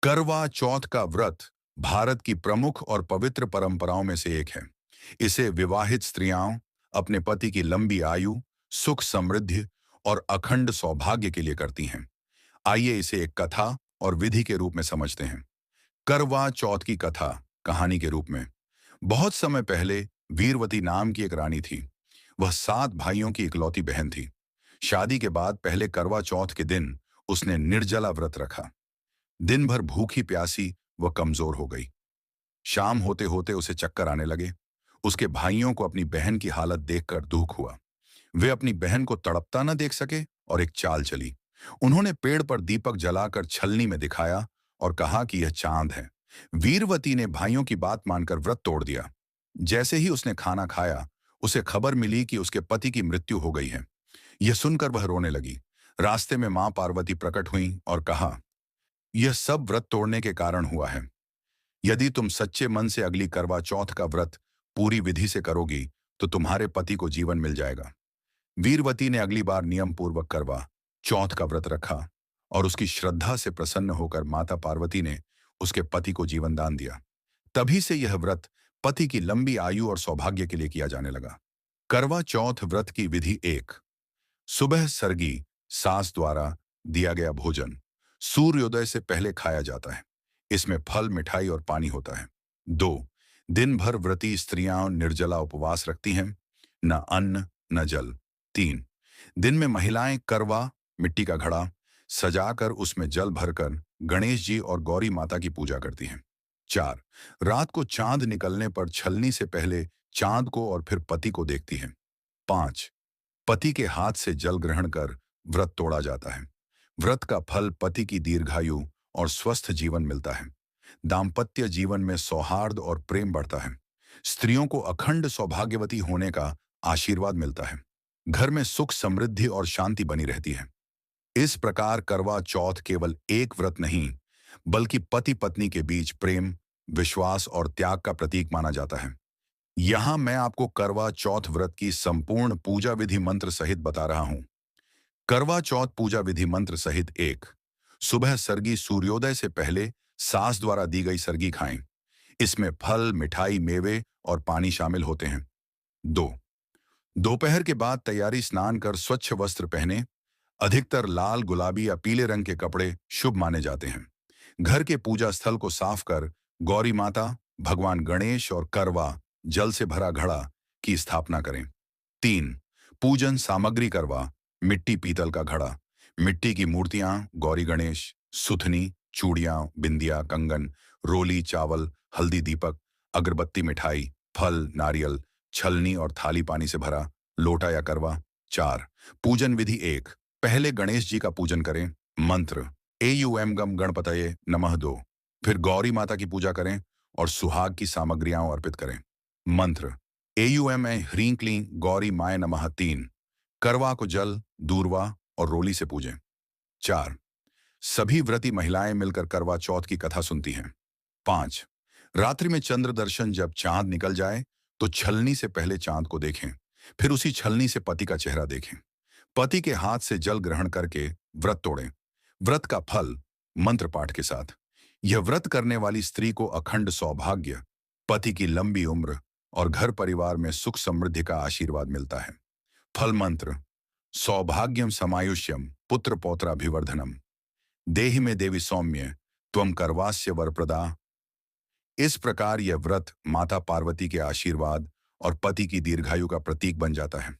करवा चौथ का व्रत भारत की प्रमुख और पवित्र परंपराओं में से एक है। इसे विवाहित स्त्रियां अपने पति की लंबी आयु, सुख समृद्धि और अखंड सौभाग्य के लिए करती हैं। आइए इसे एक कथा और विधि के रूप में समझते हैं। करवा चौथ की कथा कहानी के रूप में। बहुत समय पहले वीरवती नाम की एक रानी थी। वह 7 भाइयों की इकलौती बहन थी। शादी के बाद पहले करवा चौथ के दिन उसने निर्जला व्रत रखा। दिन भर भूखी प्यासी वह कमजोर हो गई। शाम होते होते उसे चक्कर आने लगे। उसके भाइयों को अपनी बहन की हालत देखकर दुख हुआ। वे अपनी बहन को तड़पता न देख सके और एक चाल चली। उन्होंने पेड़ पर दीपक जलाकर छलनी में दिखाया और कहा कि यह चांद है। वीरवती ने भाइयों की बात मानकर व्रत तोड़ दिया। जैसे ही उसने खाना खाया, उसे खबर मिली कि उसके पति की मृत्यु हो गई है। यह सुनकर वह रोने लगी। रास्ते में मां पार्वती प्रकट हुई और कहा, यह सब व्रत तोड़ने के कारण हुआ है। यदि तुम सच्चे मन से अगली करवा चौथ का व्रत पूरी विधि से करोगी तो तुम्हारे पति को जीवन मिल जाएगा। वीरवती ने अगली बार नियम पूर्वक करवा चौथ का व्रत रखा और उसकी श्रद्धा से प्रसन्न होकर माता पार्वती ने उसके पति को जीवन दान दिया। तभी से यह व्रत पति की लंबी आयु और सौभाग्य के लिए किया जाने लगा। करवा चौथ व्रत की विधि 1। सुबह सरगी सास द्वारा दिया गया भोजन सूर्योदय से पहले खाया जाता है। इसमें फल, मिठाई और पानी होता है। 2। दिन भर व्रती स्त्रियां निर्जला उपवास रखती हैं, न अन्न न जल। 3। दिन में महिलाएं करवा मिट्टी का घड़ा सजाकर उसमें जल भरकर गणेश जी और गौरी माता की पूजा करती हैं। 4। रात को चांद निकलने पर छलनी से पहले चांद को और फिर पति को देखती हैं। 5। पति के हाथ से जल ग्रहण कर व्रत तोड़ा जाता है। व्रत का फल पति की दीर्घायु और स्वस्थ जीवन मिलता है। दाम्पत्य जीवन में सौहार्द और प्रेम बढ़ता है। स्त्रियों को अखंड सौभाग्यवती होने का आशीर्वाद मिलता है। घर में सुख समृद्धि और शांति बनी रहती है। इस प्रकार करवा चौथ केवल एक व्रत नहीं, बल्कि पति पत्नी के बीच प्रेम, विश्वास और त्याग का प्रतीक माना जाता है। यहाँ मैं आपको करवा चौथ व्रत की संपूर्ण पूजा विधि मंत्र सहित बता रहा हूँ। करवा चौथ पूजा विधि मंत्र सहित 1। सुबह सरगी सूर्योदय से पहले सास द्वारा दी गई सरगी खाएं। इसमें फल, मिठाई, मेवे और पानी शामिल होते हैं। 2। दोपहर के बाद तैयारी स्नान कर स्वच्छ वस्त्र पहने। अधिकतर लाल, गुलाबी या पीले रंग के कपड़े शुभ माने जाते हैं। घर के पूजा स्थल को साफ कर गौरी माता, भगवान गणेश और करवा जल से भरा घड़ा की स्थापना करें। 3। पूजन सामग्री करवा मिट्टी पीतल का घड़ा, मिट्टी की मूर्तियां, गौरी गणेश, सुथनी, चूड़ियां, बिंदिया, कंगन, रोली, चावल, हल्दी, दीपक, अगरबत्ती, मिठाई, फल, नारियल, छलनी और थाली पानी से भरा लोटा या करवा। 4। पूजन विधि 1। पहले गणेश जी का पूजन करें। मंत्र एयुएम गम गणपतये नमः 2। फिर गौरी माता की पूजा करें और सुहाग की सामग्रियां अर्पित करें। मंत्र एयुएम ह्रीं क्लीं गौरी माय नमः 3। करवा को जल, दूर्वा और रोली से पूजें। 4। सभी व्रती महिलाएं मिलकर करवा चौथ की कथा सुनती हैं। 5। रात्रि में चंद्र दर्शन जब चांद निकल जाए तो छलनी से पहले चांद को देखें, फिर उसी छलनी से पति का चेहरा देखें। पति के हाथ से जल ग्रहण करके व्रत तोड़ें। व्रत का फल मंत्र पाठ के साथ। यह व्रत करने वाली स्त्री को अखंड सौभाग्य, पति की लंबी उम्र और घर परिवार में सुख समृद्धि का आशीर्वाद मिलता है। फल मंत्र सौभाग्यम समायुष्यम पुत्र पौत्राभिवर्धनम देहि में देवी सौम्य त्वम करवास्य वरप्रदा। इस प्रकार यह व्रत माता पार्वती के आशीर्वाद और पति की दीर्घायु का प्रतीक बन जाता है।